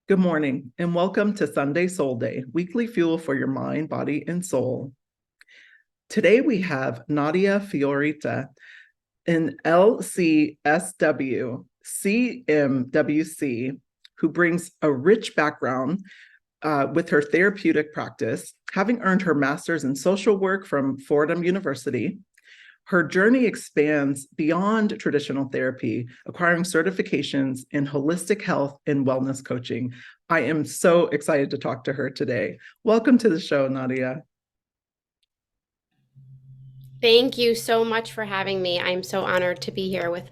Good morning, and welcome to Sunday Soul Day, weekly fuel for your mind, body, and soul. Today we have Nadia Fiorita, an LCSW, CMWC, who brings a rich background with her therapeutic practice, having earned her master's in social work from Fordham University. Her journey expands beyond traditional therapy, acquiring certifications in holistic health and wellness coaching. I am so excited to talk to her today. Welcome to the show, Nadia. Thank you so much for having me. I'm so honored to be here with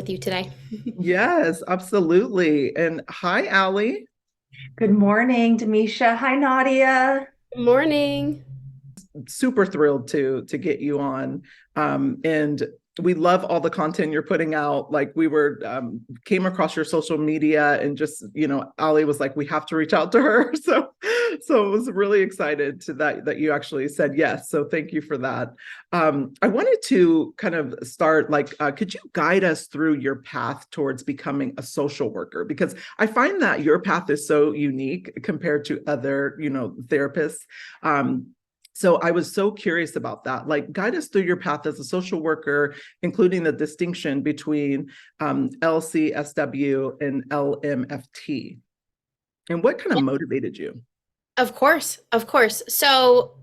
you today. Yes, absolutely. And hi, Allie. Good morning, Demisha. Hi, Nadia. Good morning. Super thrilled to get you on. And we love all the content you're putting out. Like we were came across your social media and just, Ali was like, we have to reach out to her. So I was really excited to that you actually said yes. So thank you for that. I wanted to kind of start could you guide us through your path towards becoming a social worker? Because I find that your path is so unique compared to other, therapists. So I was so curious about that. Like, guide us through your path as a social worker, including the distinction between LCSW and LMFT. And what kind of motivated you? Of course, of course. So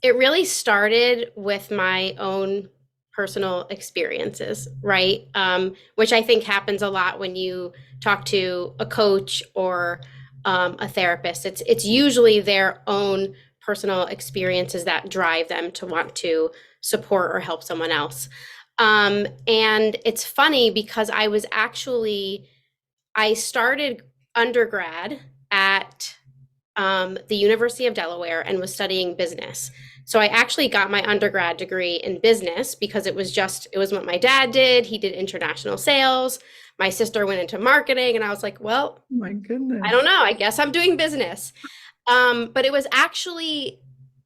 it really started with my own personal experiences, right? Which I think happens a lot when you talk to a coach or a therapist. It's usually their own personal experiences that drive them to want to support or help someone else. And it's funny because I started undergrad at the University of Delaware and was studying business. So I actually got my undergrad degree in business because it was what my dad did. He did international sales. My sister went into marketing, and I was like, well, My goodness. I don't know. I guess I'm doing business. But it was actually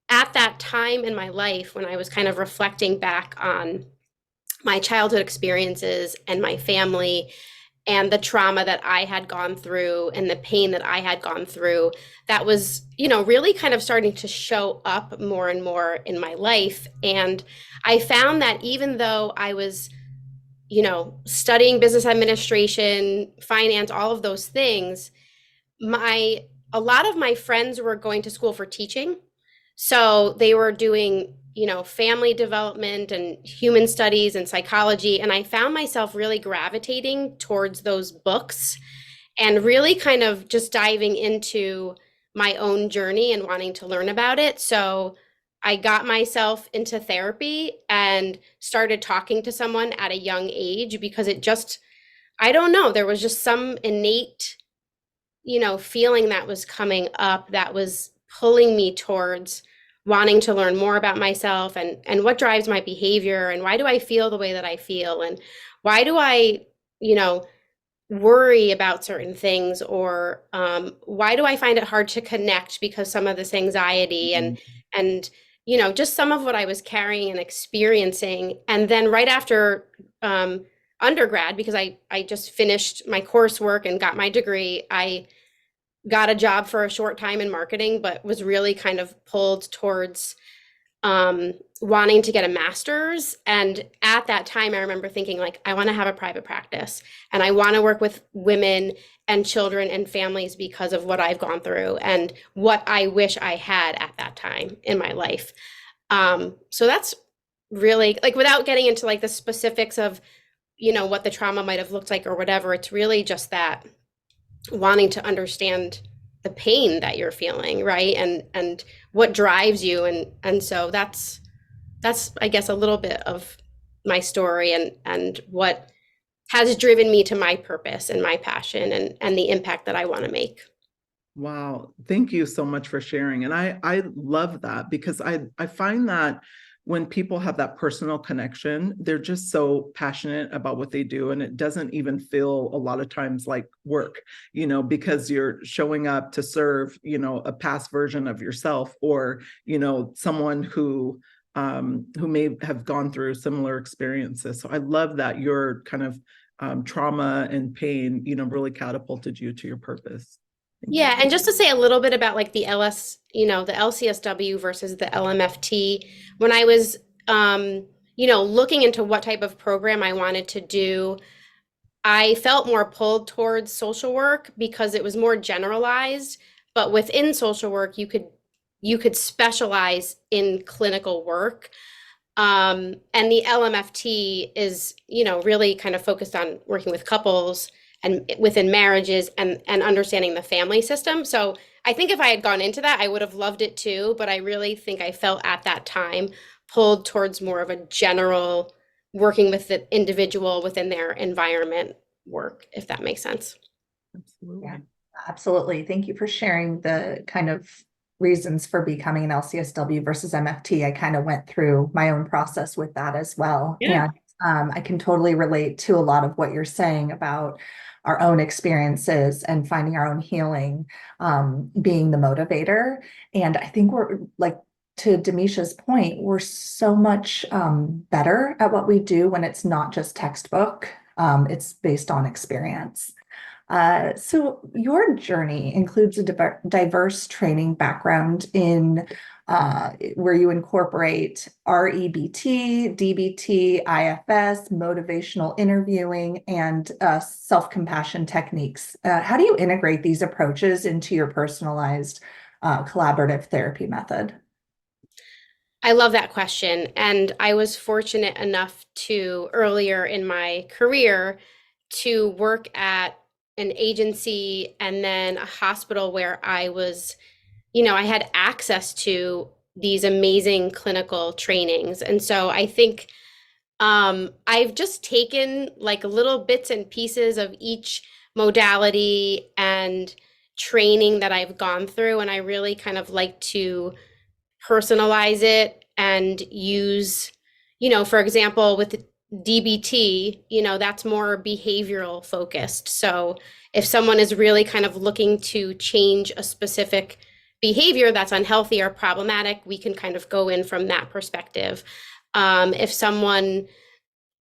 at that time in my life when I was kind of reflecting back on my childhood experiences and my family and the trauma that I had gone through and the pain that I had gone through that was, really kind of starting to show up more and more in my life. And I found that even though I was, studying business administration, finance, all of those things, a lot of my friends were going to school for teaching. So they were doing, family development and human studies and psychology. And I found myself really gravitating towards those books and really kind of just diving into my own journey and wanting to learn about it. So I got myself into therapy and started talking to someone at a young age because I don't know, there was just some innate feeling that was coming up that was pulling me towards wanting to learn more about myself and what drives my behavior and why do I feel the way that I feel and why do I, worry about certain things or why do I find it hard to connect because some of this anxiety and just some of what I was carrying and experiencing. And then right after undergrad, because I just finished my coursework and got my degree, I got a job for a short time in marketing, but was really kind of pulled towards wanting to get a master's. And at that time, I remember thinking like, I want to have a private practice and I want to work with women and children and families because of what I've gone through and what I wish I had at that time in my life. So that's really like, without getting into like the specifics of, what the trauma might have looked like or whatever, it's really just that wanting to understand the pain that you're feeling, right? And what drives you. And so that's I guess a little bit of my story and what has driven me to my purpose and my passion and the impact that I want to make. Wow. Thank you so much for sharing. And I love that because I find that when people have that personal connection, they're just so passionate about what they do. And it doesn't even feel a lot of times like work, because you're showing up to serve, a past version of yourself or, someone who may have gone through similar experiences. So I love that you're kind of trauma and pain, really catapulted you to your purpose. Yeah, and just to say a little bit about like the the LCSW versus the LMFT, when I was looking into what type of program I wanted to do, I felt more pulled towards social work because it was more generalized, but within social work you could specialize in clinical work. And the LMFT is, really kind of focused on working with couples and within marriages and understanding the family system. So I think if I had gone into that, I would have loved it too. But I really think I felt at that time pulled towards more of a general working with the individual within their environment work, if that makes sense. Absolutely. Yeah, absolutely. Thank you for sharing the kind of reasons for becoming an LCSW versus MFT. I kind of went through my own process with that as well. Yeah. And I can totally relate to a lot of what you're saying about our own experiences and finding our own healing, being the motivator. And I think we're like, to Demisha's point, we're so much better at what we do when it's not just textbook. It's based on experience. So your journey includes a diverse training background in where you incorporate REBT, DBT, IFS, motivational interviewing, and self-compassion techniques. How do you integrate these approaches into your personalized collaborative therapy method? I love that question. And I was fortunate enough to earlier in my career to work at an agency and then a hospital where I had access to these amazing clinical trainings. And so I think I've just taken like little bits and pieces of each modality and training that I've gone through. And I really kind of like to personalize it and use, for example, with DBT, that's more behavioral focused. So if someone is really kind of looking to change a specific behavior that's unhealthy or problematic, we can kind of go in from that perspective. If someone,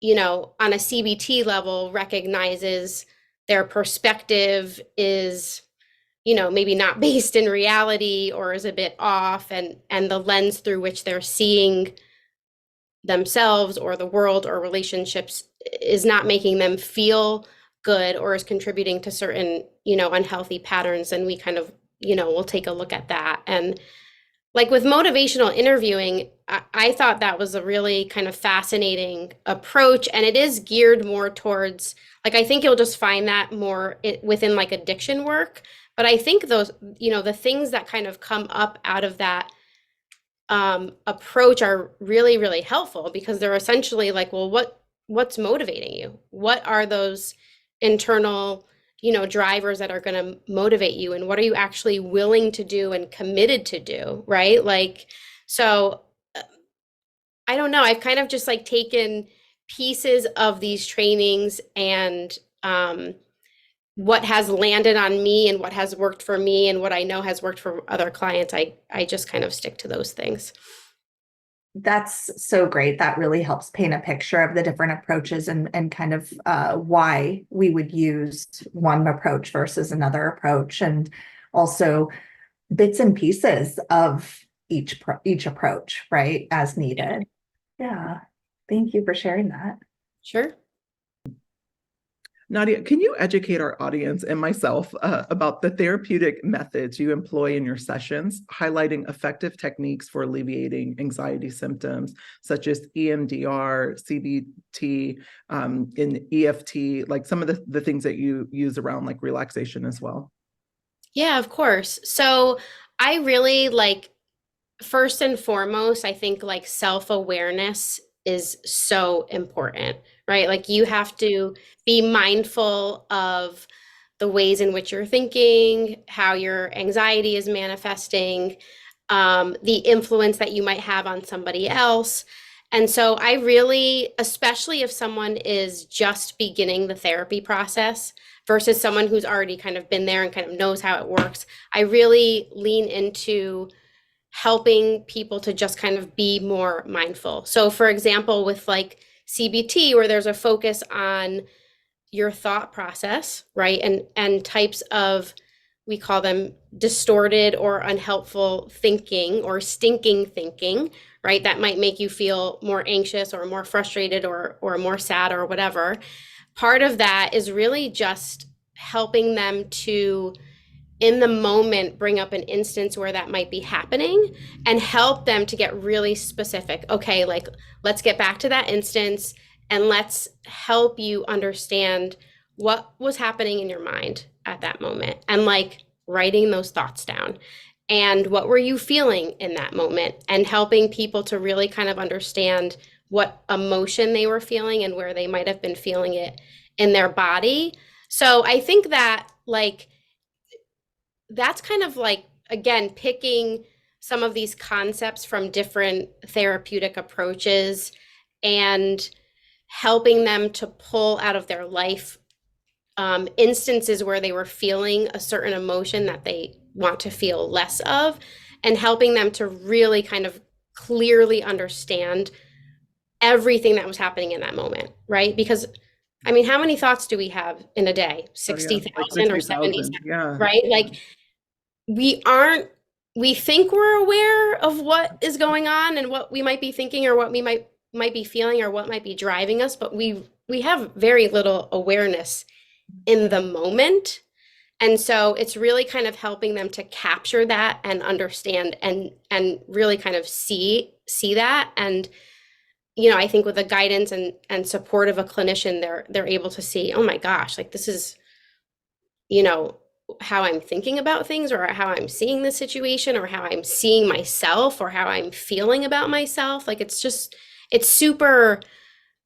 on a CBT level recognizes their perspective is maybe not based in reality or is a bit off, and the lens through which they're seeing themselves or the world or relationships is not making them feel good or is contributing to certain unhealthy patterns, and we kind of we'll take a look at that. And like with motivational interviewing, I thought that was a really kind of fascinating approach, and it is geared more towards, like, I think you'll just find that more within like addiction work. But I think those, the things that kind of come up out of that approach are really, really helpful, because they're essentially like, well, what's motivating you? What are those internal, drivers that are going to motivate you? And what are you actually willing to do and committed to do, right? Like, so I don't know. I've kind of just like taken pieces of these trainings and what has landed on me and what has worked for me and what I know has worked for other clients. I just kind of stick to those things. That's so great. That really helps paint a picture of the different approaches and kind of why we would use one approach versus another approach, and also bits and pieces of each approach, right, as needed. Yeah. Thank you for sharing that. Sure. Nadia, can you educate our audience and myself about the therapeutic methods you employ in your sessions, highlighting effective techniques for alleviating anxiety symptoms, such as EMDR, CBT, and EFT, like some of the things that you use around like relaxation as well? Yeah, of course. So I really like, first and foremost, I think like self-awareness is so important, right? Like you have to be mindful of the ways in which you're thinking, how your anxiety is manifesting, the influence that you might have on somebody else. And so I really, especially if someone is just beginning the therapy process versus someone who's already kind of been there and kind of knows how it works, I really lean into helping people to just kind of be more mindful. So for example, with like CBT, where there's a focus on your thought process, right? And types of, we call them distorted or unhelpful thinking or stinking thinking, right? That might make you feel more anxious or more frustrated or more sad or whatever. Part of that is really just helping them to, in the moment, bring up an instance where that might be happening and help them to get really specific. Okay, like, let's get back to that instance and let's help you understand what was happening in your mind at that moment, and like writing those thoughts down, and what were you feeling in that moment, and helping people to really kind of understand what emotion they were feeling and where they might have been feeling it in their body. So I think that, like, that's kind of like, again, picking some of these concepts from different therapeutic approaches and helping them to pull out of their life instances where they were feeling a certain emotion that they want to feel less of, and helping them to really kind of clearly understand everything that was happening in that moment, right? Because, I mean, how many thoughts do we have in a day? 60,000 or 70,000, yeah. right? Like, we think we're aware of what is going on and what we might be thinking or what we might be feeling or what might be driving us, but we have very little awareness in the moment. And so it's really kind of helping them to capture that and understand and really kind of see that. And, you know, I think with the guidance and support of a clinician, they're able to see, oh my gosh, like, this is, you know, how I'm thinking about things, or how I'm seeing the situation, or how I'm seeing myself, or how I'm feeling about myself. Like, it's super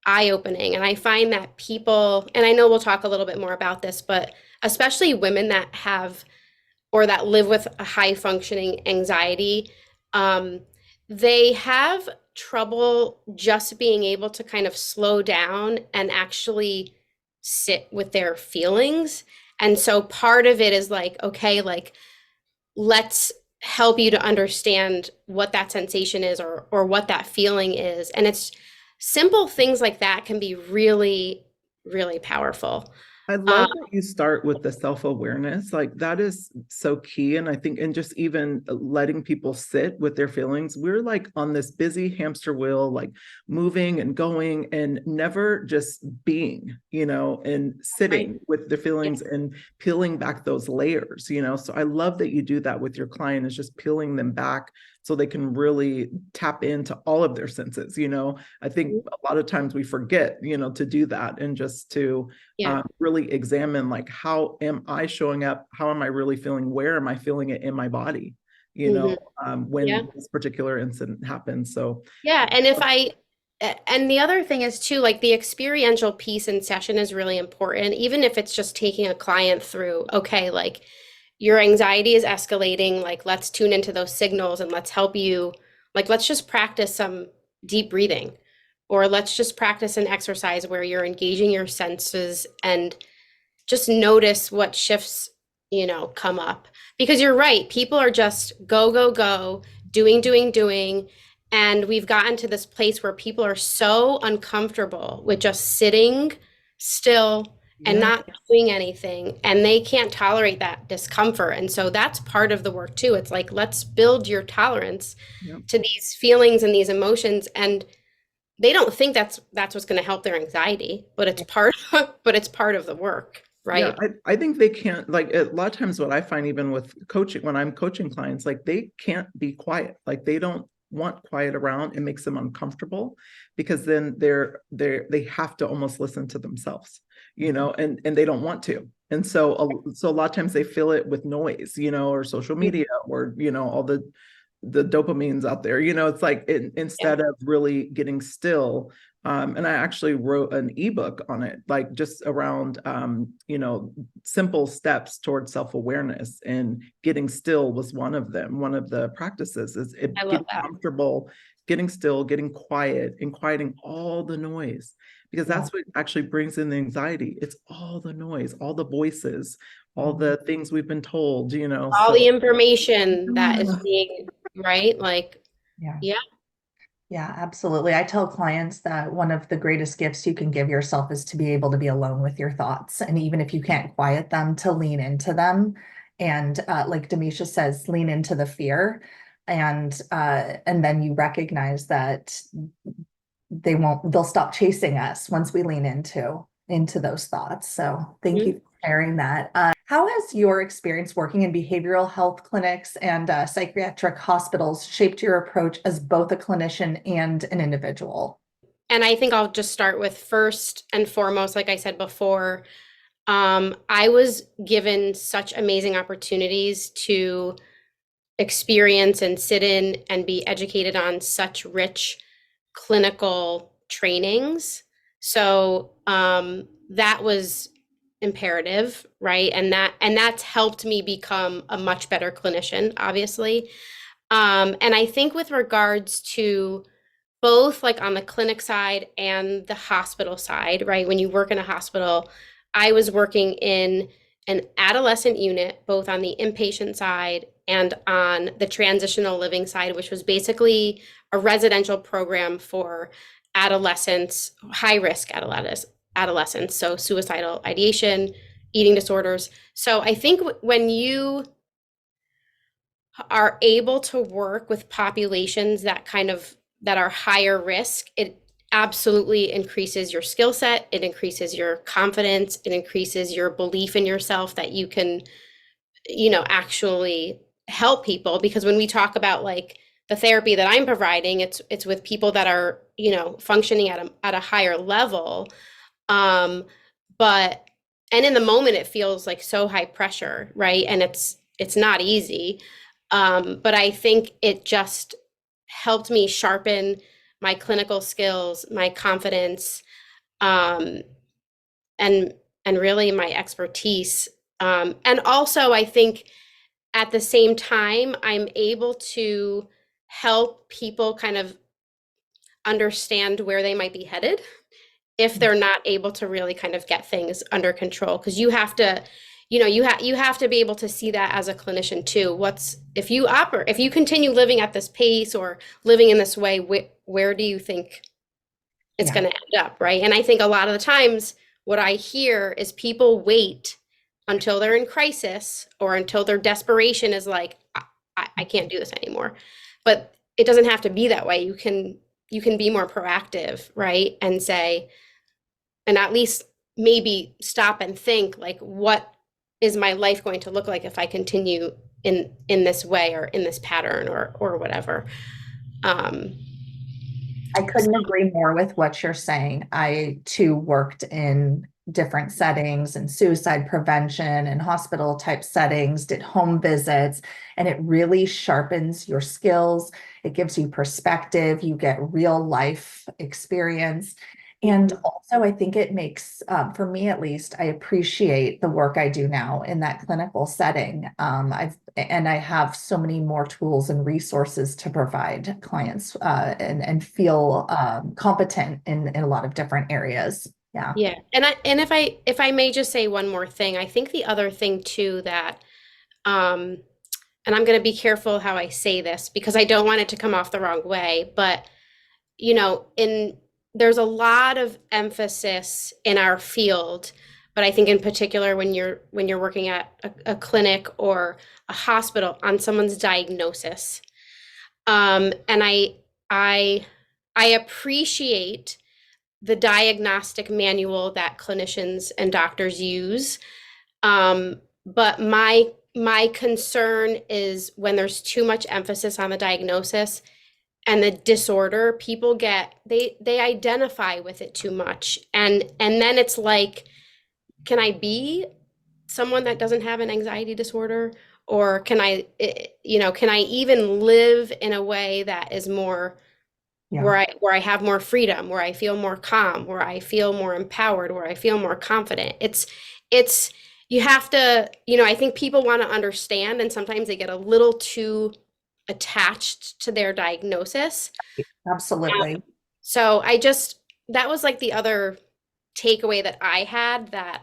eye-opening. And I find that people, and I know we'll talk a little bit more about this, but especially women that have or that live with a high functioning anxiety, they have trouble just being able to kind of slow down and actually sit with their feelings. And so part of it is like, okay, like, let's help you to understand what that sensation is, or what that feeling is. And it's simple things like that can be really, really powerful. I love that you start with the self-awareness. Like, that is so key. And I think, and just even letting people sit with their feelings, we're like on this busy hamster wheel, like moving and going and never just being, you know, and sitting Right. with the feelings and peeling back those layers, you know. So I love that you do that with your client, is just peeling them back so they can really tap into all of their senses. You know, I think a lot of times we forget, you know, to do that, and just to really examine, like, how am I showing up? How am I really feeling? Where am I feeling it in my body? You know, when this particular incident happens. So and the other thing is too, like, the experiential piece in session is really important, even if it's just taking a client through, okay, like, your anxiety is escalating, like, let's tune into those signals and let's help you, like, let's just practice some deep breathing, or let's just practice an exercise where you're engaging your senses and just notice what shifts, you know, come up. Because you're right, people are just go, go, go, doing. And we've gotten to this place where people are so uncomfortable with just sitting still and not doing anything, and they can't tolerate that discomfort. And so that's part of the work too. It's like, let's build your tolerance to these feelings and these emotions. And they don't think that's what's going to help their anxiety, but it's part of the work, right? Yeah, I think they can't, like, a lot of times what I find, even with coaching, when I'm coaching clients, like, they can't be quiet. Like, they don't want quiet around. It makes them uncomfortable, because then they have to almost listen to themselves, you know, and they don't want to. And so a lot of times they fill it with noise, you know, or social media, or, you know, all the dopamines out there, you know. It's like, instead of really getting still. And I actually wrote an ebook on it, like, just around, you know, simple steps towards self-awareness, and getting still was one of them. One of the practices is getting comfortable, getting still, getting quiet, and quieting all the noise, because that's what actually brings in the anxiety. It's all the noise, all the voices, all the things we've been told, you know, all the information that is being, right? Like, Yeah, absolutely. I tell clients that one of the greatest gifts you can give yourself is to be able to be alone with your thoughts. And even if you can't quiet them, to lean into them. And like Demisha says, lean into the fear. And then you recognize that they'll stop chasing us once we lean into those thoughts. So thank you for sharing that. How has your experience working in behavioral health clinics and psychiatric hospitals shaped your approach as both a clinician and an individual? And I think I'll just start with first and foremost, like I said before, I was given such amazing opportunities to experience and sit in and be educated on such rich clinical trainings. So that was imperative, right? And that's helped me become a much better clinician, obviously. And I think with regards to both like on the clinic side and the hospital side, right? When you work in a hospital, I was working in an adolescent unit, both on the inpatient side and on the transitional living side, which was basically a residential program for adolescents, high risk adolescents, so suicidal ideation, eating disorders. So I think when you are able to work with populations that are higher risk, it absolutely increases your skill set, it increases your confidence, it increases your belief in yourself that you can, actually help people. Because when we talk about like the therapy that I'm providing, it's with people that are, functioning at a higher level. But and in the moment it feels like so high pressure, right? And it's not easy. But I think it just helped me sharpen my clinical skills, my confidence, um, and really my expertise. And also, I think at the same time, I'm able to help people kind of understand where they might be headed if they're not able to really kind of get things under control. Because you have to, you have to be able to see that as a clinician too. If you continue living at this pace or living in this way, where do you think it's Yeah. going to end up, right? And I think a lot of the times what I hear is people wait until they're in crisis or until their desperation is like, I can't do this anymore. But it doesn't have to be that way. You can be more proactive, right? And say, and at least maybe stop and think like, what is my life going to look like if I continue in this way or in this pattern or whatever. I couldn't agree more with what you're saying. I too worked in different settings and suicide prevention and hospital type settings, did home visits, and it really sharpens your skills. It gives you perspective. You get real life experience. And also, I think it makes, for me at least, I appreciate the work I do now in that clinical setting. I have so many more tools and resources to provide clients and feel competent in a lot of different areas. Yeah. Yeah. And if I may just say one more thing, I think the other thing too that um and I'm going to be careful how I say this because I don't want it to come off the wrong way, but in there's a lot of emphasis in our field, but I think in particular when you're working at a clinic or a hospital on someone's diagnosis. And I appreciate the diagnostic manual that clinicians and doctors use. But my concern is when there's too much emphasis on the diagnosis and the disorder, people they identify with it too much. And then it's like, can I be someone that doesn't have an anxiety disorder? Or can I even live in a way that is more Yeah. where I have more freedom, where I feel more calm, where I feel more empowered, where I feel more confident. It's you have to, I think people want to understand and sometimes they get a little too attached to their diagnosis. Absolutely. So that was like the other takeaway that I had that,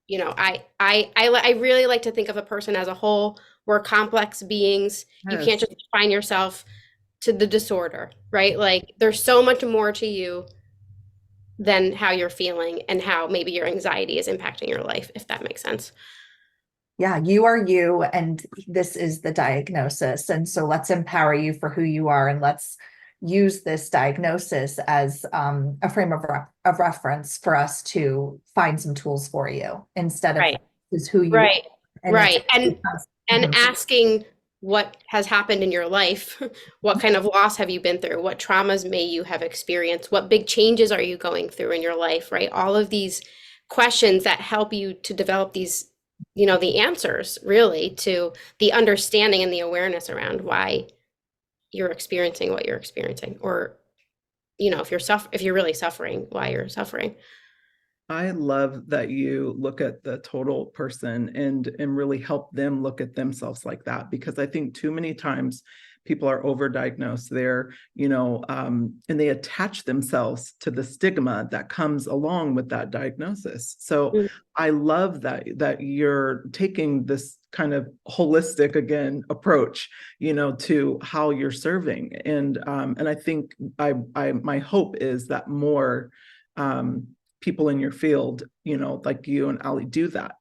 I really like to think of a person as a whole. We're complex beings. You can't Yes. just define yourself to the disorder, right? Like there's so much more to you than how you're feeling and how maybe your anxiety is impacting your life, if that makes sense. Yeah, you are you, and this is the diagnosis. And so let's empower you for who you are, and let's use this diagnosis as a frame of reference for us to find some tools for you instead of Right. this is who you Right. are. And Right. And Mhm. asking what has happened in your life, what kind of loss have you been through, what traumas may you have experienced, what big changes are you going through in your life, right? All of these questions that help you to develop these, the answers really to the understanding and the awareness around why you're experiencing what you're experiencing, or if you're really suffering, why you're suffering. I love that you look at the total person and really help them look at themselves like that, because I think too many times people are overdiagnosed. They're, and they attach themselves to the stigma that comes along with that diagnosis. So Mm. I love that you're taking this kind of holistic again approach, to how you're serving. And I think my hope is that more people in your field, like you and Ali do that,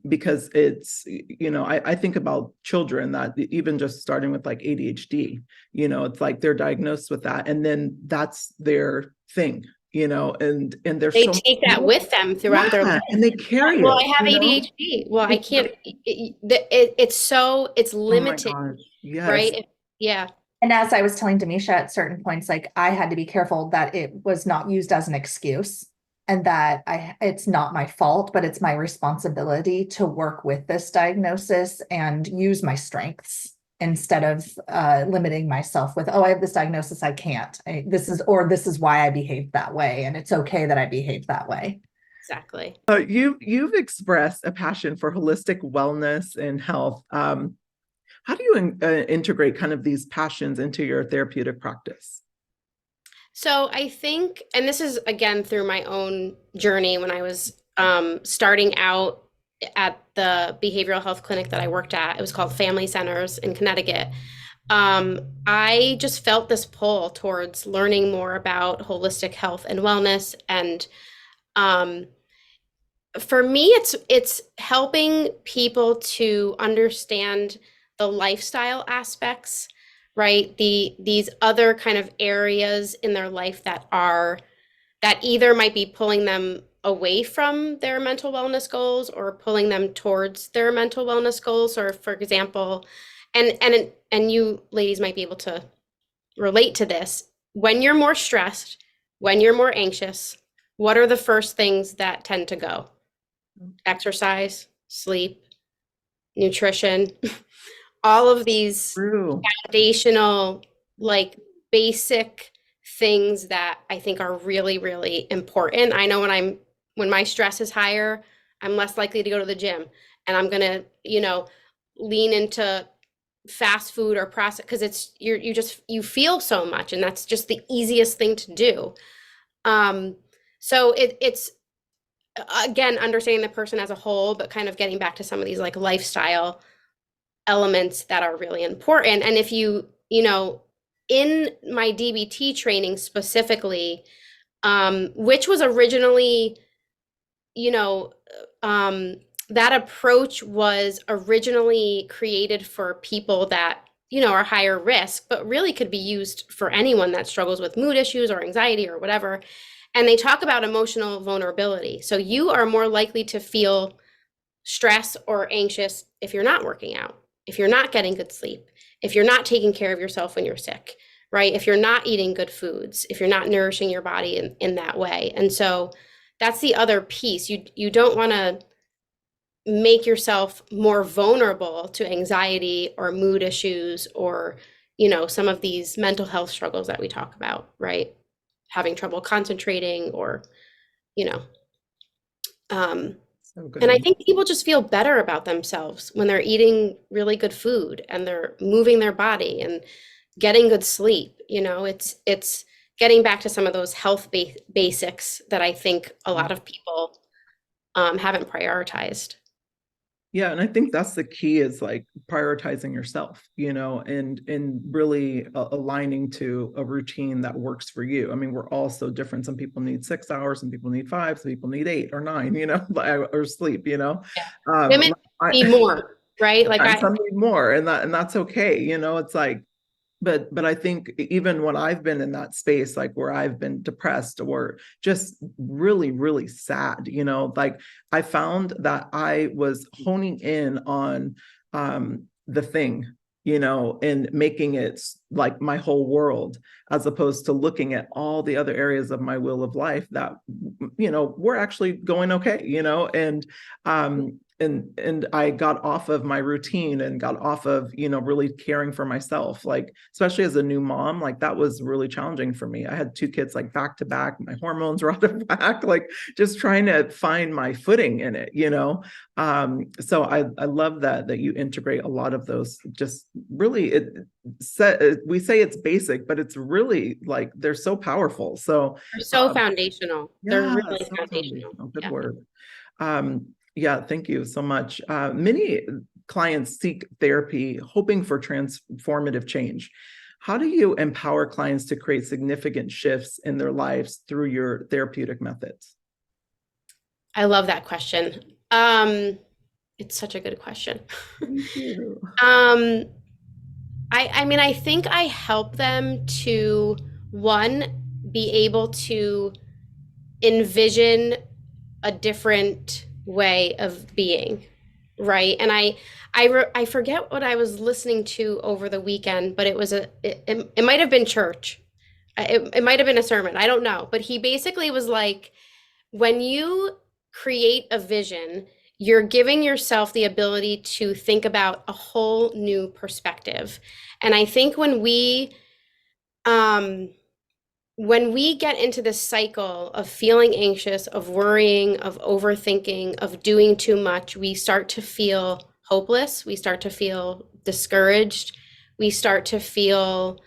because it's, I think about children that even just starting with like ADHD, it's like they're diagnosed with that and then that's their thing, and there's They so take that much, with them throughout their life. and they carry Well, it, I have ADHD. Well, I can't, it's oh my limited, gosh, yes. right? Yeah, And as I was telling Demisha at certain points, like I had to be careful that it was not used as an excuse and that it's not my fault, but it's my responsibility to work with this diagnosis and use my strengths instead of limiting myself with, oh, I have this diagnosis, I can't. This is why I behaved that way. And it's okay that I behaved that way. exactly. You've expressed a passion for holistic wellness and health. How do you integrate kind of these passions into your therapeutic practice? So I think, and this is again through my own journey when I was starting out at the behavioral health clinic that I worked at. It was called Family Centers in Connecticut. I just felt this pull towards learning more about holistic health and wellness. And um, for me, it's helping people to understand the lifestyle aspects, right? These other kind of areas in their life that either might be pulling them away from their mental wellness goals or pulling them towards their mental wellness goals. Or for example, and you ladies might be able to relate to this. When you're more stressed, when you're more anxious, what are the first things that tend to go? Exercise, sleep, nutrition, all of these True. foundational, like basic things that I think are really, really important. I know when my stress is higher, I'm less likely to go to the gym and I'm gonna, lean into fast food or process because you feel so much and that's just the easiest thing to do. So it's again understanding the person as a whole, but kind of getting back to some of these like lifestyle elements that are really important. And if in my DBT training specifically, which was originally, you know, that approach was originally created for people that, are higher risk, but really could be used for anyone that struggles with mood issues or anxiety or whatever. And they talk about emotional vulnerability. So you are more likely to feel stress or anxious if you're not working out, if you're not getting good sleep, if you're not taking care of yourself when you're sick, right? If you're not eating good foods, if you're not nourishing your body in that way. And so that's the other piece. You don't want to make yourself more vulnerable to anxiety or mood issues or, some of these mental health struggles that we talk about, right? Having trouble concentrating or, you know, So good. and I think people just feel better about themselves when they're eating really good food and they're moving their body and getting good sleep. It's getting back to some of those health basics that I think a lot of people haven't prioritized. Yeah, and I think that's the key, is like prioritizing yourself, and really aligning to a routine that works for you. I mean, we're all so different. Some people need 6 hours, some people need 5, some people need 8 or 9, or sleep, Yeah. Women need more, right? Like some need more, and that's okay. It's like, but I think even when I've been in that space, like where I've been depressed or just really, really sad, like I found that I was honing in on the thing, and making it like my whole world, as opposed to looking at all the other areas of my will of life that, we're actually going okay, and I got off of my routine and got off of, really caring for myself, like, especially as a new mom, like that was really challenging for me. I had 2 kids like back to back, my hormones were out of whack, like just trying to find my footing in it, so I love that you integrate a lot of those. Just really, we say it's basic, but it's really like, they're so powerful. So they're so foundational. They're yeah, really so foundational. good Yeah. word. Yeah, thank you so much. Many clients seek therapy hoping for transformative change. How do you empower clients to create significant shifts in their lives through your therapeutic methods? I love that question. It's such a good question. Thank you. I mean, I think I help them to, one, be able to envision a different way of being, right? And I forget what I was listening to over the weekend, but it might have been church. It might have been a sermon. I don't know. But he basically was like, when you create a vision, you're giving yourself the ability to think about a whole new perspective. And I think um, when we get into this cycle of feeling anxious, of worrying, of overthinking, of doing too much, we start to feel hopeless. We start to feel discouraged. We start to feel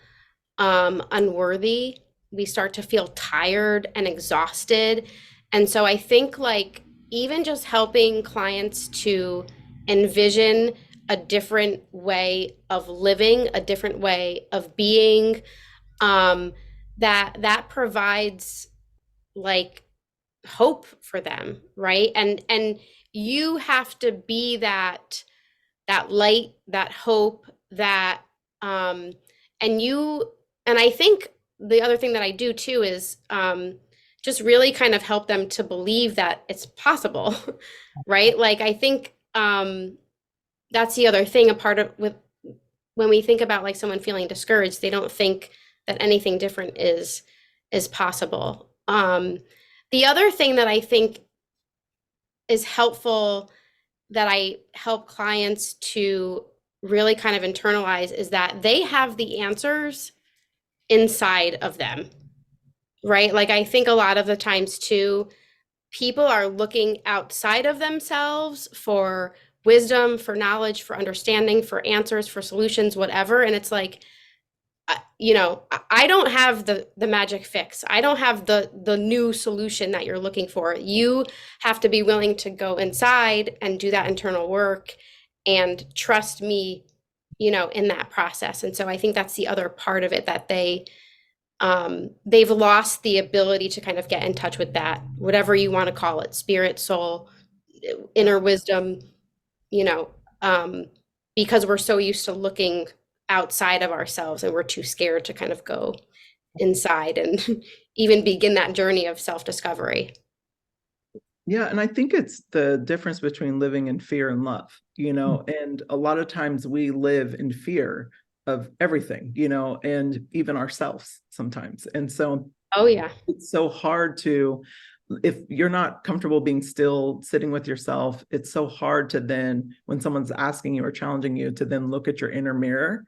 unworthy. We start to feel tired and exhausted. And so I think, like, even just helping clients to envision a different way of living, a different way of being, um, that provides like hope for them, right? And you have to be that light, that hope, that and you and I think the other thing that I do too is just really kind of help them to believe that it's possible, right? Like I think that's the other thing, a part of with when we think about like someone feeling discouraged, they don't think that anything different is possible. The other thing that I think is helpful, that I help clients to really kind of internalize, is that they have the answers inside of them, right? Like I think a lot of the times too, people are looking outside of themselves for wisdom, for knowledge, for understanding, for answers, for solutions, whatever. And it's like, I don't have the magic fix. I don't have the new solution that you're looking for. You have to be willing to go inside and do that internal work and trust me, in that process. And so I think that's the other part of it, that they've lost the ability to kind of get in touch with that, whatever you want to call it, spirit, soul, inner wisdom, because we're so used to looking outside of ourselves, and we're too scared to kind of go inside and even begin that journey of self-discovery. Yeah, and I think it's the difference between living in fear and love, and a lot of times we live in fear of everything, and even ourselves sometimes. And so Oh yeah. it's so hard to, if you're not comfortable being still, sitting with yourself, it's so hard to then, when someone's asking you or challenging you, to then look at your inner mirror.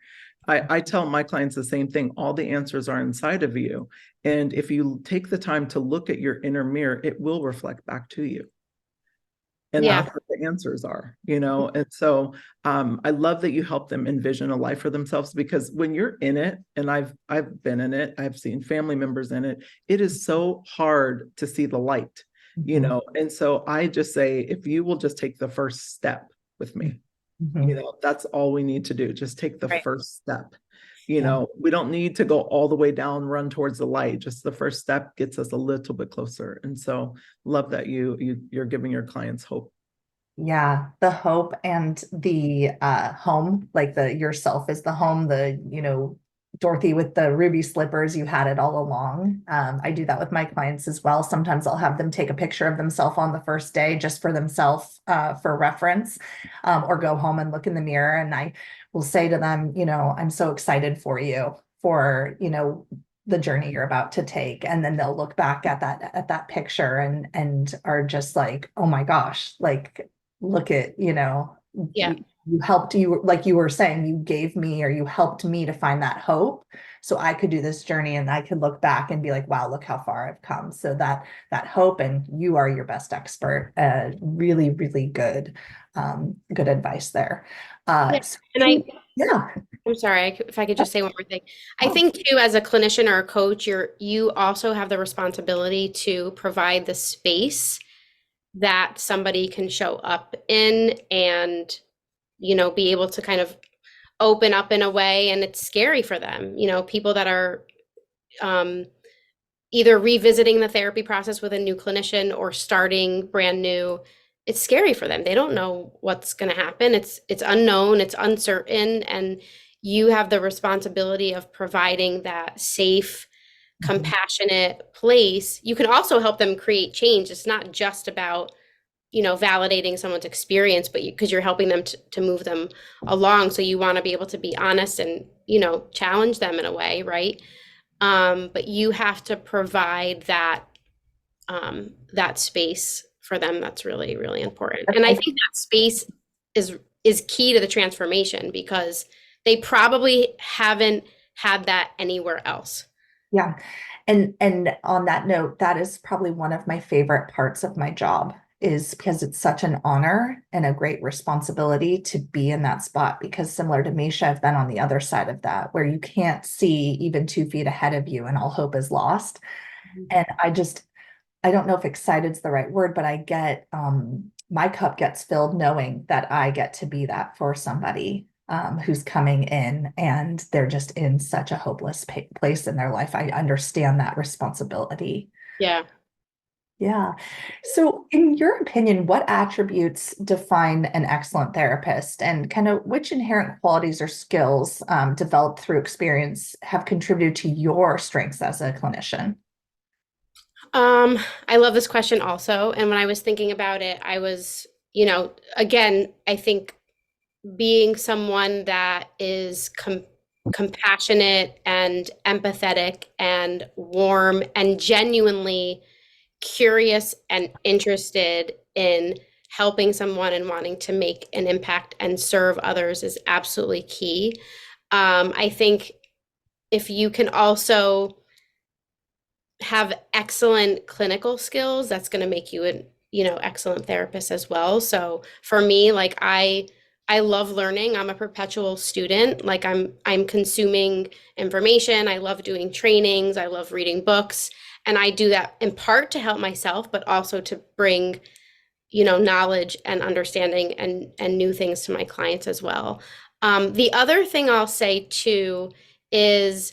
I tell my clients the same thing. All the answers are inside of you. And if you take the time to look at your inner mirror, it will reflect back to you. And Yeah. that's what the answers are, And so I love that you help them envision a life for themselves, because when you're in it, and I've been in it, I've seen family members in it, it is so hard to see the light, And so I just say, if you will just take the first step, with me. Mhm. That's all we need to do. Just take the Right. first step. Yeah. We don't need to go all the way down, run towards the light. Just the first step gets us a little bit closer. And so love that you're giving your clients hope. Yeah, the hope and the home, like the yourself is the home, Dorothy with the ruby slippers, you had it all along. I do that with my clients as well. Sometimes I'll have them take a picture of themselves on the first day just for themselves for reference, or go home and look in the mirror. And I will say to them, I'm so excited for you for, the journey you're about to take. And then they'll look back at that picture and are just like, oh my gosh, like look at, Yeah. you helped, you like you were saying, you gave me, or you helped me to find that hope so I could do this journey and I could look back and be like, wow, look how far I've come. So that hope, and you are your best expert. Really, really good advice there. Yeah. So, And yeah. I'm sorry, if I could just say one more thing. I think too, as a clinician or a coach, you also have the responsibility to provide the space that somebody can show up in and, be able to kind of open up in a way. And it's scary for them, people that are um, either revisiting the therapy process with a new clinician or starting brand new. It's scary for them. They don't know what's going to happen. It's unknown, it's uncertain, and you have the responsibility of providing that safe, Mhm. compassionate place. You can also help them create change. It's not just about, validating someone's experience, but because you're helping them to move them along. So you want to be able to be honest and, challenge them in a way, right? But you have to provide that space for them. That's really, really important. And I think that space is key to the transformation because they probably haven't had that anywhere else. Yeah. And on that note, that is probably one of my favorite parts of my job, is because it's such an honor and a great responsibility to be in that spot, because similar to Misha, I've been on the other side of that where you can't see even 2 feet ahead of you and all hope is lost. And I don't know if excited's the right word, but I get my cup gets filled knowing that I get to be that for somebody who's coming in and they're just in such a hopeless place in their life. I understand that responsibility. Yeah. Yeah. So, in your opinion, what attributes define an excellent therapist, and kind of which inherent qualities or skills developed through experience have contributed to your strengths as a clinician? I love this question also. And when I was thinking about it, I was, again, I think being someone that is compassionate and empathetic and warm and genuinely curious and interested in helping someone and wanting to make an impact and serve others is absolutely key. I think if you can also have excellent clinical skills, that's going to make you an, excellent therapist as well. So for me, like I love learning. I'm a perpetual student. Like I'm consuming information. I love doing trainings. I love reading books. And I do that in part to help myself, but also to bring, knowledge and understanding and new things to my clients as well. The other thing I'll say too is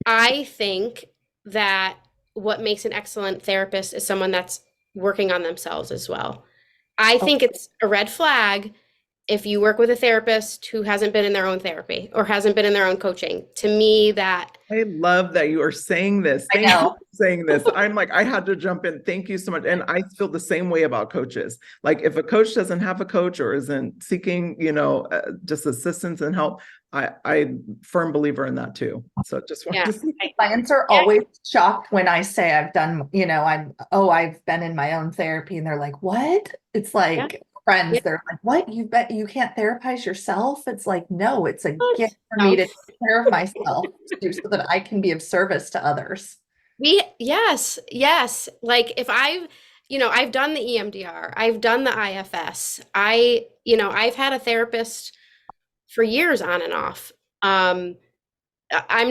I think that what makes an excellent therapist is someone that's working on themselves as well. I Oh, think it's a red flag if you work with a therapist who hasn't been in their own therapy or hasn't been in their own coaching. To me, that I love that you are saying this. I Thank you know. for saying this. I'm like, I had to jump in. Thank you so much. And I feel the same way about coaches. Like if a coach doesn't have a coach or isn't seeking, just assistance and help, I'm firm believer in that too. So just wanted yeah, to say. Clients are yeah, always shocked when I say I've done, I've been in my own therapy, and they're like, what? It's yeah, like friends, yeah. they're like, what? You bet you can't therapize yourself? It's like, no, it's a gift for me No. to take care of myself so that I can be of service to others. Yes. Like if I've done the EMDR, I've done the IFS. I've had a therapist for years on and off. I'm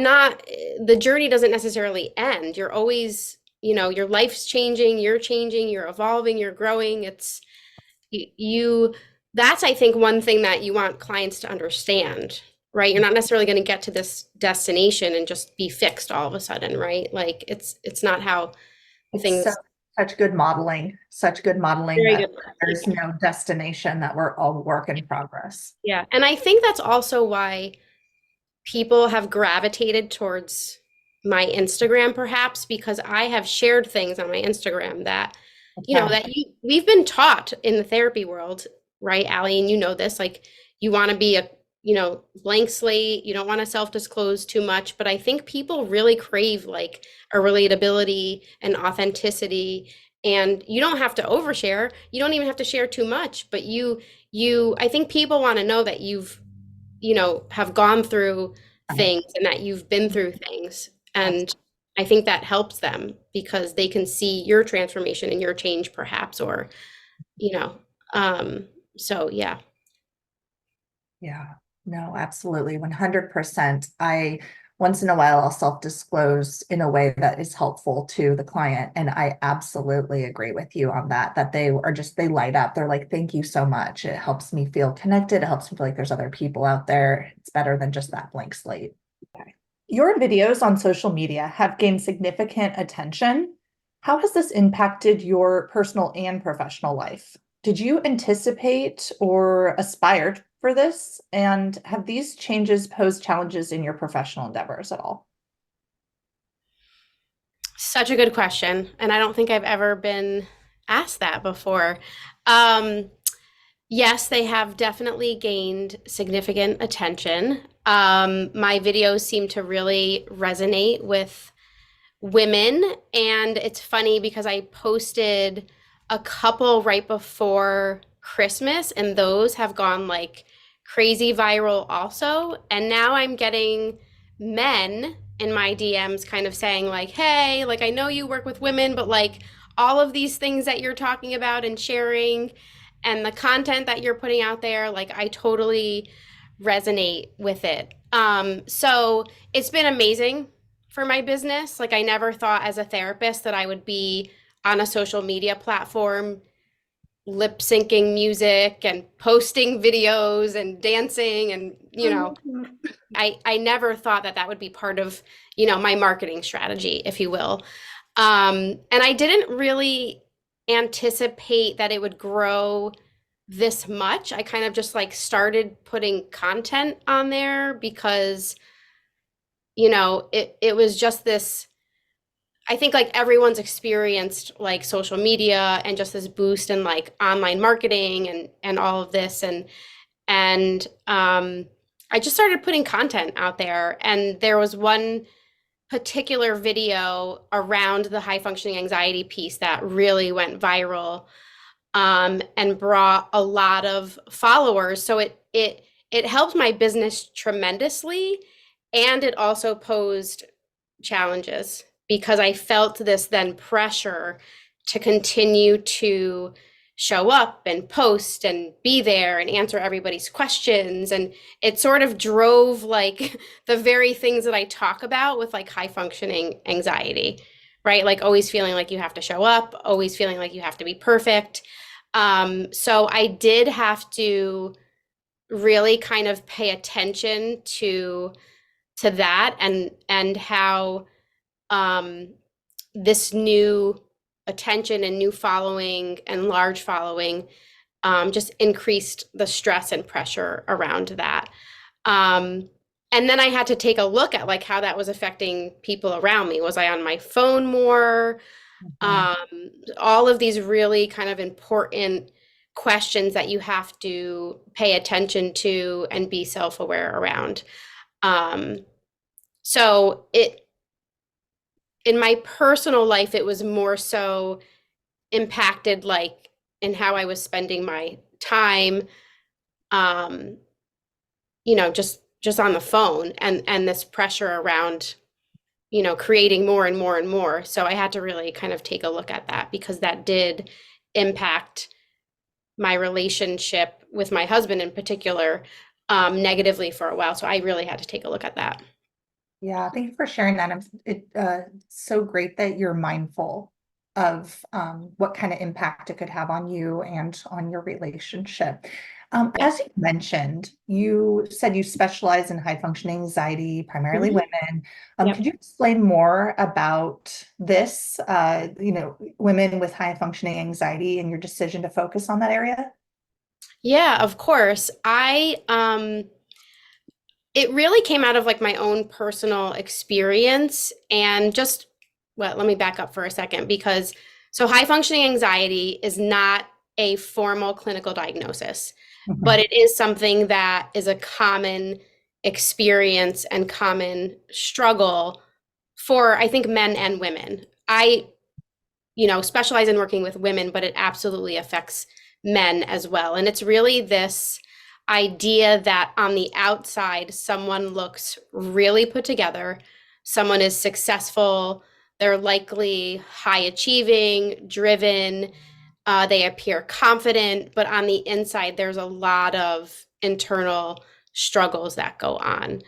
not, the journey doesn't necessarily end. You're always, your life's changing, you're evolving, you're growing. You that's, I think, one thing that you want clients to understand, right? You're not necessarily going to get to this destination and just be fixed all of a sudden, right? Like it's not how It's things. such good modeling Very that good. there's no destination, that we're all work in progress. Yeah. And I think that's also why people have gravitated towards my Instagram, perhaps because I have shared things on my Instagram that, Okay. that we've been taught in the therapy world, right, Allie? And you know this, like you want to be a, blank slate. You don't want to self-disclose too much, but I think people really crave like a relatability and authenticity. And you don't have to overshare. You don't even have to share too much, but I think people want to know that you've have gone through things and that you've been through things. And I think that helps them because they can see your transformation and your change perhaps, or, you know, so yeah. Yeah, no, absolutely. 100%. Once in a while, I'll self-disclose in a way that is helpful to the client. And I absolutely agree with you on that they light up. They're like, thank you so much. It helps me feel connected. It helps me feel like there's other people out there. It's better than just that blank slate. Okay. Your videos on social media have gained significant attention. How has this impacted your personal and professional life? Did you anticipate or aspire for this? And have these changes posed challenges in your professional endeavors at all? Such a good question. And I don't think I've ever been asked that before. Um, yes, they have definitely gained significant attention. My videos seem to really resonate with women. And it's funny because I posted a couple right before Christmas, and those have gone like crazy viral also. And now I'm getting men in my DMs kind of saying, like, hey, like, I know you work with women, but like all of these things that you're talking about and sharing and the content that you're putting out there, like, I totally resonate with it. So it's been amazing for my business. Like I never thought as a therapist that I would be on a social media platform lip syncing music and posting videos and dancing and I never thought that that would be part of my marketing strategy, if you will. And I didn't really anticipate that it would grow this much. I kind of just like started putting content on there because it was just this. I think like everyone's experienced like social media and just this boost in like online marketing and all of this and I just started putting content out there, and there was one particular video around the high functioning anxiety piece that really went viral, and brought a lot of followers. So it helped my business tremendously, and it also posed challenges because I felt this then pressure to continue to show up and post and be there and answer everybody's questions. And it sort of drove like the very things that I talk about with like high functioning anxiety, right? Like always feeling like you have to show up, always feeling like you have to be perfect. So I did have to really kind of pay attention to that and how this new attention and new following and large following just increased the stress and pressure around that. And then I had to take a look at like how that was affecting people around me. Was I on my phone more? All of these really kind of important questions that you have to pay attention to and be self-aware around. So in my personal life, it was more so impacted like in how I was spending my time, just on the phone and this pressure around, creating more and more and more. So I had to really kind of take a look at that because that did impact my relationship with my husband in particular, negatively for a while. So I really had to take a look at that. Yeah, thank you for sharing that. It's so great that you're mindful of what kind of impact it could have on you and on your relationship. As you mentioned, you said you specialize in high functioning anxiety, primarily Mhm. women. Yep. Could you explain more about this, women with high functioning anxiety and your decision to focus on that area? Yeah, of course. It really came out of like my own personal experience and just, well, let me back up for a second because so high functioning anxiety is not a formal clinical diagnosis, but Mhm. it is something that is a common experience and common struggle for, I think, men and women. I specialize in working with women, but it absolutely affects men as well. And it's really this idea that on the outside, someone looks really put together, someone is successful, they're likely high achieving, driven, they appear confident, but on the inside, there's a lot of internal struggles that go on.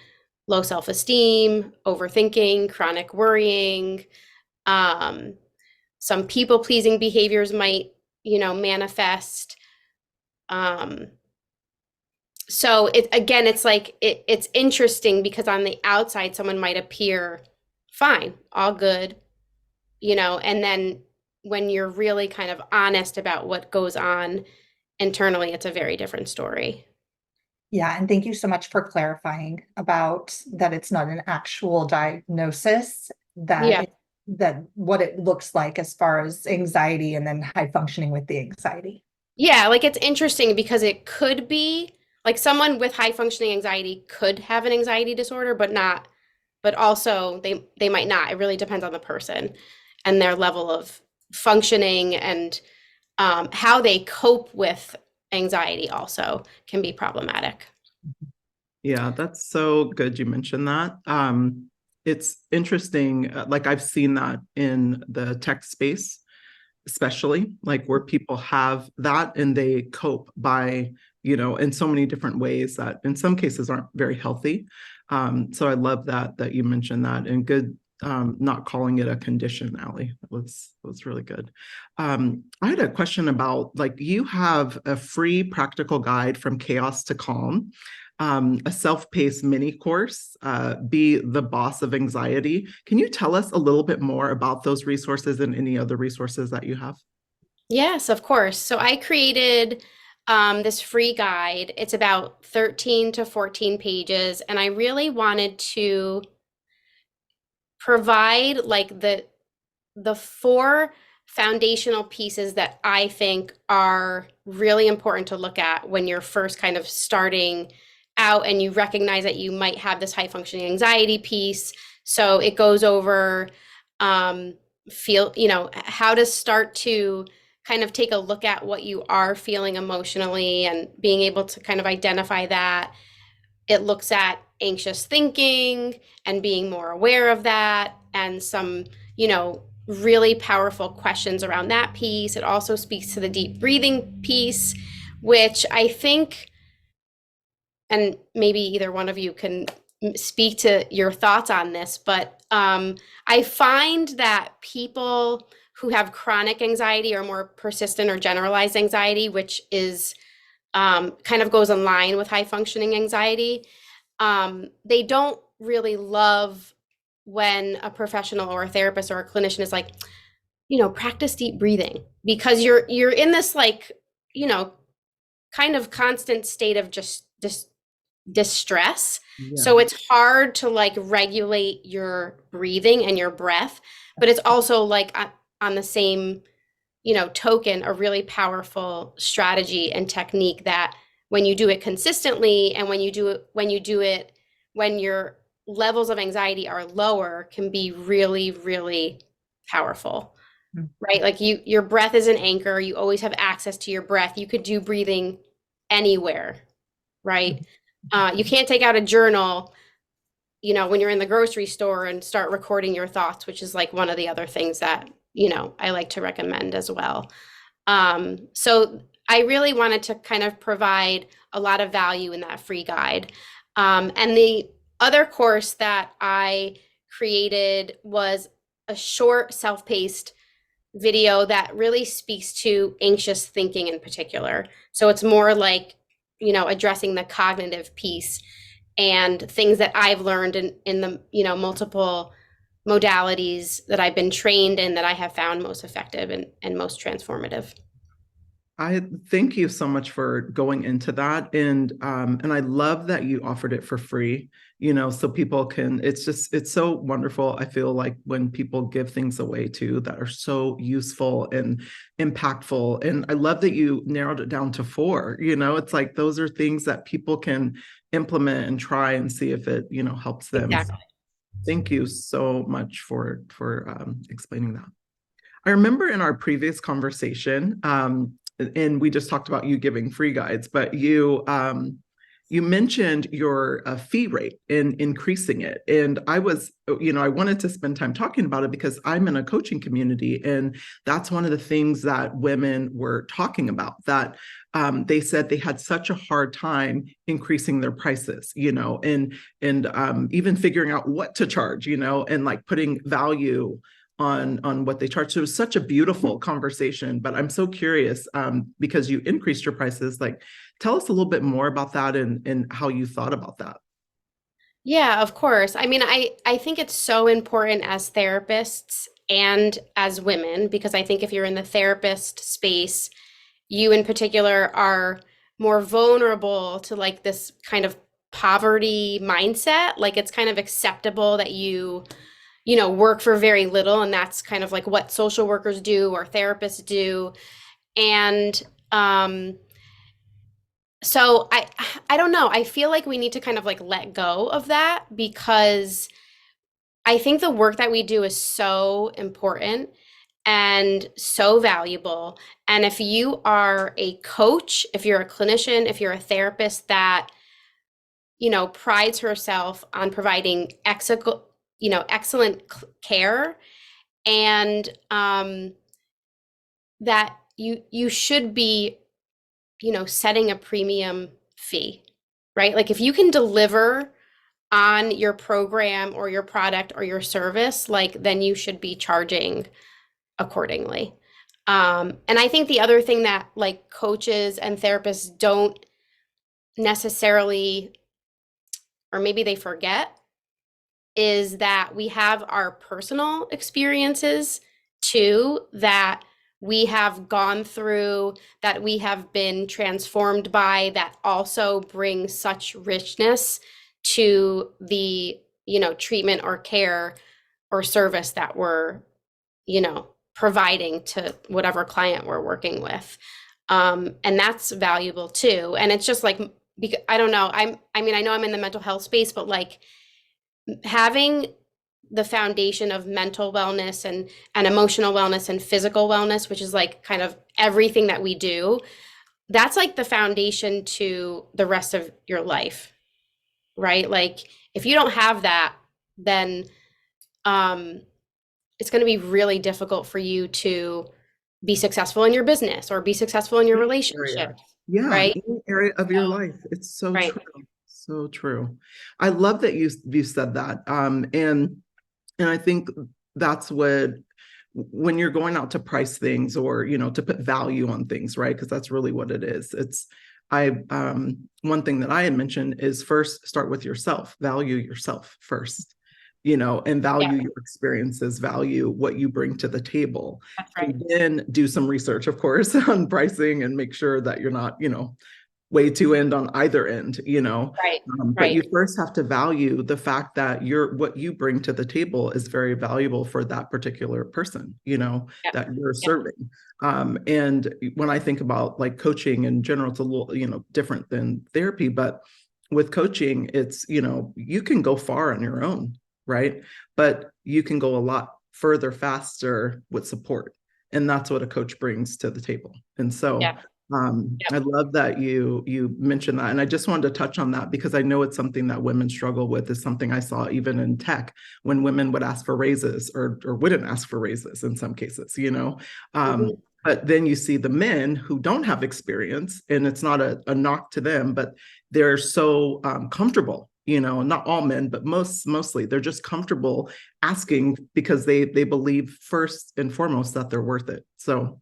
Low self esteem, overthinking, chronic worrying, um, some people pleasing behaviors might manifest. um so it's like it's interesting because on the outside someone might appear fine, all good, and then when you're really kind of honest about what goes on internally, it's a very different story. Yeah, and thank you so much for clarifying about that it's not an actual diagnosis, Yeah. that what it looks like as far as anxiety and then high functioning with the anxiety. Yeah, like it's interesting because it could be like someone with high functioning anxiety could have an anxiety disorder, but also they might not. It really depends on the person and their level of functioning and how they cope with anxiety also can be problematic. Yeah, that's so good you mentioned that. It's interesting, like I've seen that in the tech space, especially like where people have that and they cope by, in so many different ways that in some cases aren't very healthy. So I love that you mentioned that, and good, not calling it a condition, Allie. That was really good. I had a question about, like, you have a free practical guide from chaos to calm, a self-paced mini course, Be the Boss of Anxiety. Can you tell us a little bit more about those resources and any other resources that you have? Yes, of course. So I created this free guide. It's about 13 to 14 pages, and I really wanted to provide like the four foundational pieces that I think are really important to look at when you're first kind of starting out and you recognize that you might have this high functioning anxiety piece. So it goes over um, how to start to kind of take a look at what you are feeling emotionally and being able to kind of identify that. It looks at anxious thinking and being more aware of that and some, really powerful questions around that piece. It also speaks to the deep breathing piece, which I think, and maybe either one of you can speak to your thoughts on this, but I find that people who have chronic anxiety or more persistent or generalized anxiety, which is kind of goes in line with high functioning anxiety, they don't really love when a professional or a therapist or a clinician is like, practice deep breathing because you're in this like, you know, kind of constant state of just distress. Yeah. So it's hard to like regulate your breathing and your breath, but it's also like on the same, token, a really powerful strategy and technique that when you do it consistently and when you do it when your levels of anxiety are lower can be really, really powerful. Right? Like your breath is an anchor. You always have access to your breath. You could do breathing anywhere, right? You can't take out a journal, when you're in the grocery store and start recording your thoughts, which is like one of the other things that, I like to recommend as well. So I really wanted to kind of provide a lot of value in that free guide. And the other course that I created was a short self-paced video that really speaks to anxious thinking in particular. So it's more like addressing the cognitive piece and things that I've learned in the, multiple modalities that I've been trained in that I have found most effective and most transformative. I thank you so much for going into that. And I love that you offered it for free, so people can, it's so wonderful. I feel like when people give things away too, that are so useful and impactful. And I love that you narrowed it down to 4, it's like, those are things that people can implement and try and see if it, helps them. Exactly. Thank you so much for explaining that. I remember in our previous conversation, and we just talked about you giving free guides, but you mentioned your fee rate and increasing it. And I was, I wanted to spend time talking about it because I'm in a coaching community, and that's one of the things that women were talking about, that they said they had such a hard time increasing their prices, and even figuring out what to charge, and like putting value on what they charge. So it was such a beautiful conversation, but I'm so curious, because you increased your prices, like, tell us a little bit more about that and how you thought about that. Yeah, of course. I mean, I think it's so important as therapists and as women, because I think if you're in the therapist space, you in particular are more vulnerable to like this kind of poverty mindset. Like it's kind of acceptable that you work for very little, and that's kind of like what social workers do or therapists do. And so I don't know. I feel like we need to kind of like let go of that, because I think the work that we do is so important and so valuable. And if you are a coach, if you're a clinician, if you're a therapist that, prides herself on providing excellent care, and that you should be, setting a premium fee, right? Like if you can deliver on your program or your product or your service, like then you should be charging accordingly. And I think the other thing that like coaches and therapists don't necessarily, or maybe they forget, is that we have our personal experiences too, that we have gone through, that we have been transformed by, that also bring such richness to the, treatment or care or service that we're, providing to whatever client we're working with. And that's valuable too. And it's just like, I don't know, I know I'm in the mental health space, but like having the foundation of mental wellness and emotional wellness and physical wellness, which is like kind of everything that we do, that's like the foundation to the rest of your life, right? Like if you don't have that, then it's going to be really difficult for you to be successful in your business or be successful in your relationship. Yeah, right? any area of your life. It's so Right. true. So true. I love that you said that. And I think that's what, when you're going out to price things or, to put value on things, right? Because that's really what it is. One thing that I had mentioned is first start with yourself, value yourself first, and value your experiences, value what you bring to the table. That's right. And then do some research, of course, on pricing and make sure that you're not, way too end on either end, Right. But you first have to value the fact that what you bring to the table is very valuable for that particular person, that you're serving. And when I think about like coaching in general, it's a little, different than therapy, but with coaching, it's, you can go far on your own, right? But you can go a lot further, faster with support. And that's what a coach brings to the table. And so I love that you mentioned that. And I just wanted to touch on that because I know it's something that women struggle with. Is something I saw even in tech when women would ask for raises or wouldn't ask for raises in some cases, But then you see the men who don't have experience, and it's not a knock to them, but they're so comfortable, not all men, but mostly they're just comfortable asking because they believe first and foremost that they're worth it. So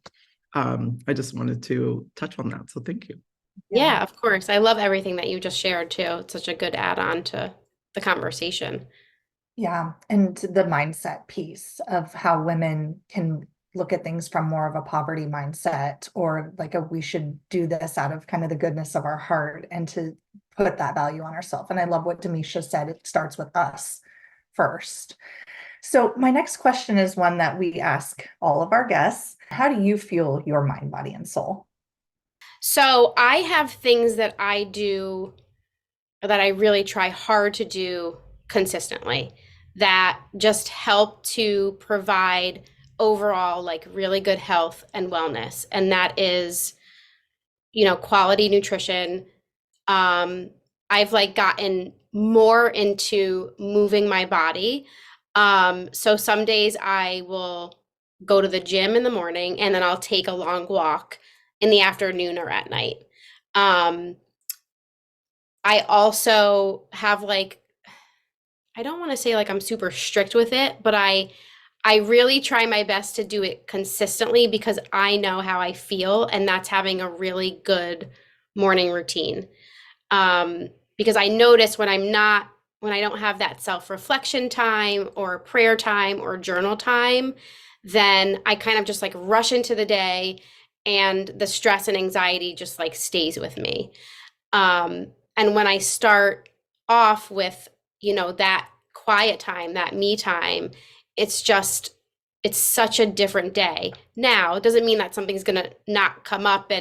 I just wanted to touch on that. So thank you. Yeah, of course. I love everything that you just shared too. It's such a good add-on to the conversation. Yeah, and the mindset piece of how women can look at things from more of a poverty mindset, or like a we should do this out of kind of the goodness of our heart, and to put that value on ourselves. And I love what Demisha said, it starts with us first. So my next question is one that we ask all of our guests. How do you feel your mind, body, and soul? So I have things that I do that I really try hard to do consistently that just help to provide overall like really good health and wellness. And that is, quality nutrition. I've like gotten more into moving my body. So some days I will go to the gym in the morning and then I'll take a long walk in the afternoon or at night. Um, I also have like, I don't want to say like I'm super strict with it, but I really try my best to do it consistently because I know how I feel, and that's having a really good morning routine. Because I notice when when I don't have that self-reflection time or prayer time or journal time, then I kind of just like rush into the day and the stress and anxiety just like stays with me. And when I start off with, that quiet time, that me time, it's just, it's such a different day. Now, it doesn't mean that something's going to not come up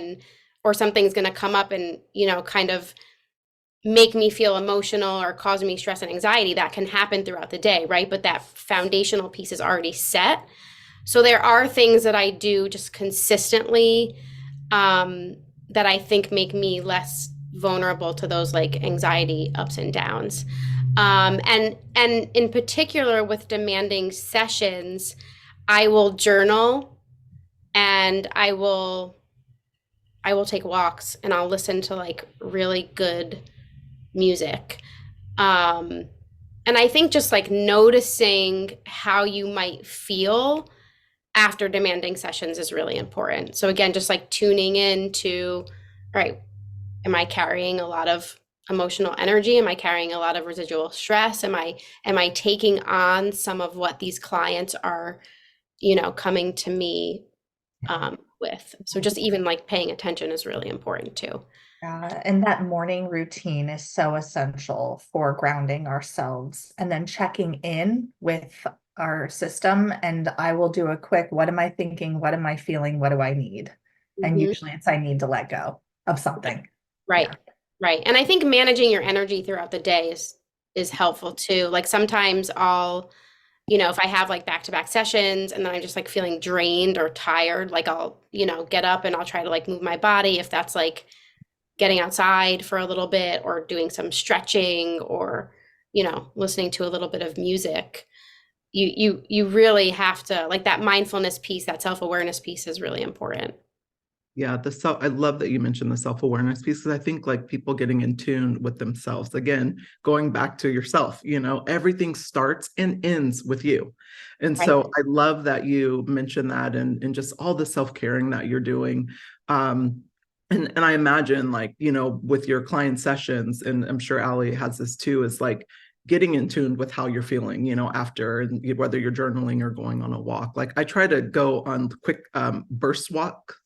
or something's going to come up and, kind of make me feel emotional or cause me stress and anxiety. That can happen throughout the day, right? But that foundational piece is already set. So there are things that I do just consistently that I think make me less vulnerable to those like anxiety ups and downs. And in particular with demanding sessions, I will journal and I will take walks and I'll listen to like really good music. And I think just like noticing how you might feel after demanding sessions is really important. So again, just like tuning in to, all right, am I carrying a lot of emotional energy? Am I carrying a lot of residual stress? Am I taking on some of what these clients are, coming to me with? So just even like paying attention is really important too. And that morning routine is so essential for grounding ourselves and then checking in with our system. And I will do a quick, what am I thinking? What am I feeling? What do I need? And Mhm. usually it's, I need to let go of something. Right. Yeah. Right. And I think managing your energy throughout the day is helpful too. Like sometimes I'll, if I have like back-to-back sessions and then I'm just like feeling drained or tired, like I'll, get up and I'll try to like move my body if that's like getting outside for a little bit or doing some stretching or, listening to a little bit of music. You really have to like that mindfulness piece, that self-awareness piece is really important. Yeah, I love that you mentioned the self-awareness piece because I think like people getting in tune with themselves. Again, going back to yourself, everything starts and ends with you. And Right. so I love that you mentioned that and just all the self-caring that you're doing. And I imagine like, with your client sessions, and I'm sure Allie has this too, is like getting in tune with how you're feeling, after, and whether you're journaling or going on a walk. Like I try to go on quick burst walk,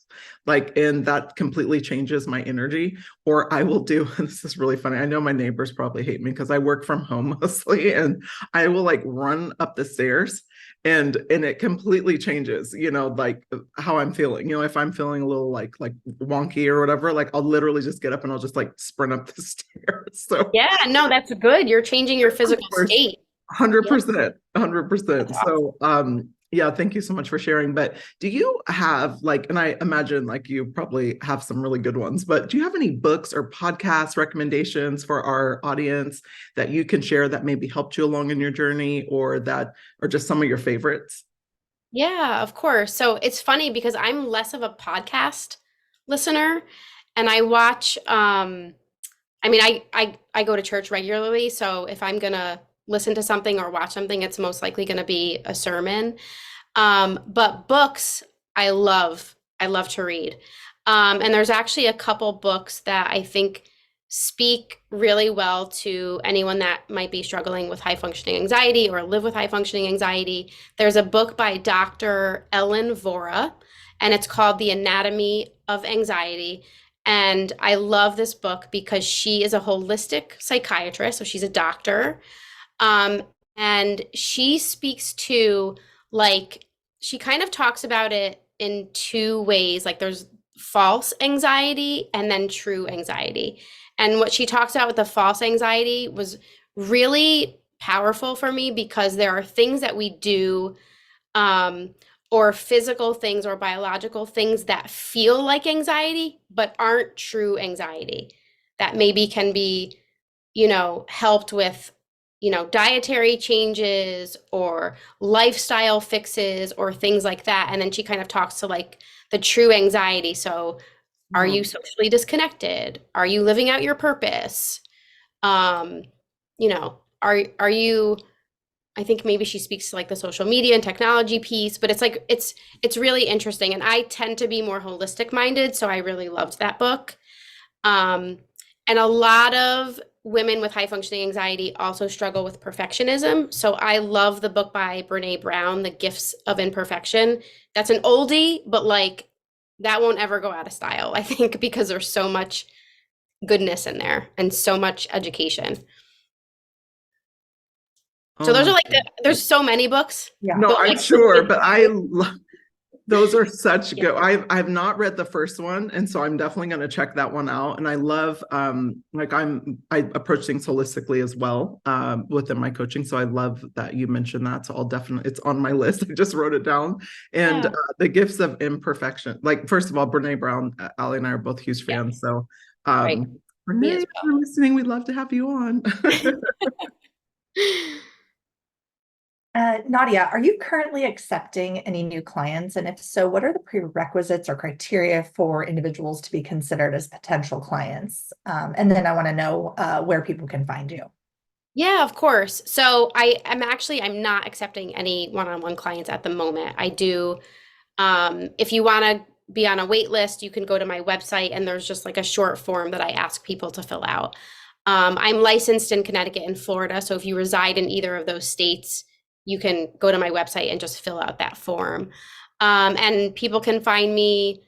like, and that completely changes my energy. Or I will do, this is really funny, I know my neighbors probably hate me because I work from home mostly, and I will like run up the stairs and it completely changes, like how I'm feeling. If I'm feeling a little like wonky or whatever, like I'll literally just get up and I'll just like sprint up the stairs. So Yeah, no, that's good. You're changing your of physical course, state. Yeah, 100%, that's 100%. awesome. So, yeah, thank you so much for sharing. But do you have like, and I imagine like you probably have some really good ones, but do you have any books or podcast recommendations for our audience that you can share that maybe helped you along in your journey, or that, or just some of your favorites? Yeah, of course. So it's funny because I'm less of a podcast listener and I watch I mean I go to church regularly, so if I'm gonna listen to something or watch something, it's most likely gonna be a sermon. But books I love to read. And there's actually a couple books that I think speak really well to anyone that might be struggling with high functioning anxiety or live with high functioning anxiety. There's a book by Dr. Ellen Vora, and it's called The Anatomy of Anxiety. And I love this book because she is a holistic psychiatrist, so she's a doctor. And she speaks to, like, she kind of talks about it in two ways. Like, there's false anxiety and then true anxiety. And what she talks about with the false anxiety was really powerful for me, because there are things that we do, or physical things or biological things that feel like anxiety, but aren't true anxiety, that maybe can be, helped with, dietary changes or lifestyle fixes or things like that. And then she kind of talks to, like, the true anxiety. So are you socially disconnected? Are you living out your purpose? Are you, I think maybe she speaks to, like, the social media and technology piece, but it's like, it's really interesting. And I tend to be more holistic minded, so I really loved that book. And a lot of women with high functioning anxiety also struggle with perfectionism. So I love the book by Brene Brown, The Gifts of Imperfection. That's an oldie, but, like, that won't ever go out of style, I think, because there's so much goodness in there and so much education. So those are, like, there's so many books. Yeah. No, but, I'm like, sure, but those are such good. I've not read the first one, and so I'm definitely going to check that one out. And I love, I approach things holistically as well, within my coaching. So I love that you mentioned that. So it's on my list. I just wrote it down. And The Gifts of Imperfection. Like, first of all, Brene Brown, Ali and I are both huge fans. So, Right. Brene, if you're listening, we'd love to have you on. Nadia, are you currently accepting any new clients? And if so, what are the prerequisites or criteria for individuals to be considered as potential clients? And then I want to know where people can find you. Yeah, of course. So I'm not accepting any one-on-one clients at the moment. I do, if you want to be on a wait list, you can go to my website, and there's just, like, a short form that I ask people to fill out. I'm licensed in Connecticut and Florida. So if you reside in either of those states, you can go to my website and just fill out that form. And people can find me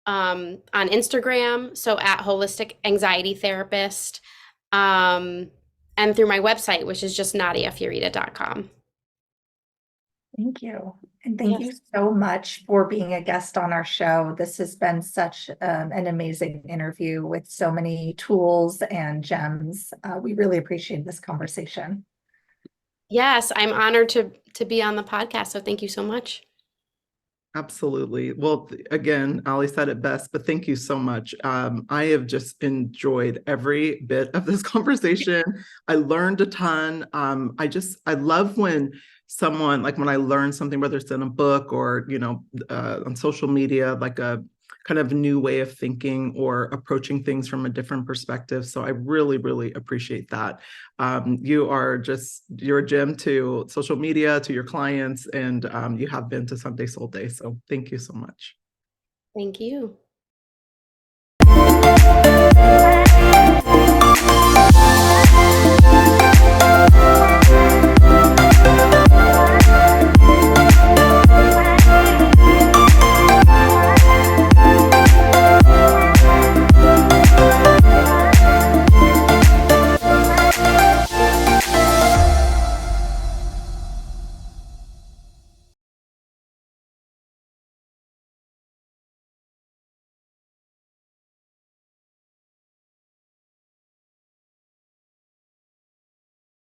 on Instagram, so at Holistic Anxiety Therapist, and through my website, which is just nadiafiorita.com. Thank you. And thank you so much for being a guest on our show. This has been such an amazing interview with so many tools and gems. We really appreciate this conversation. Yes, I'm honored to be on the podcast. So thank you so much. Absolutely. Well, again, Ali said it best, but thank you so much. I have just enjoyed every bit of this conversation. I learned a ton. I love when someone, like, when I learn something, whether it's in a book or, on social media, like a kind of new way of thinking or approaching things from a different perspective. So I really, really appreciate that. You're a gem to social media, to your clients, and you have been to Sunday Soul Day. So thank you so much. Thank you.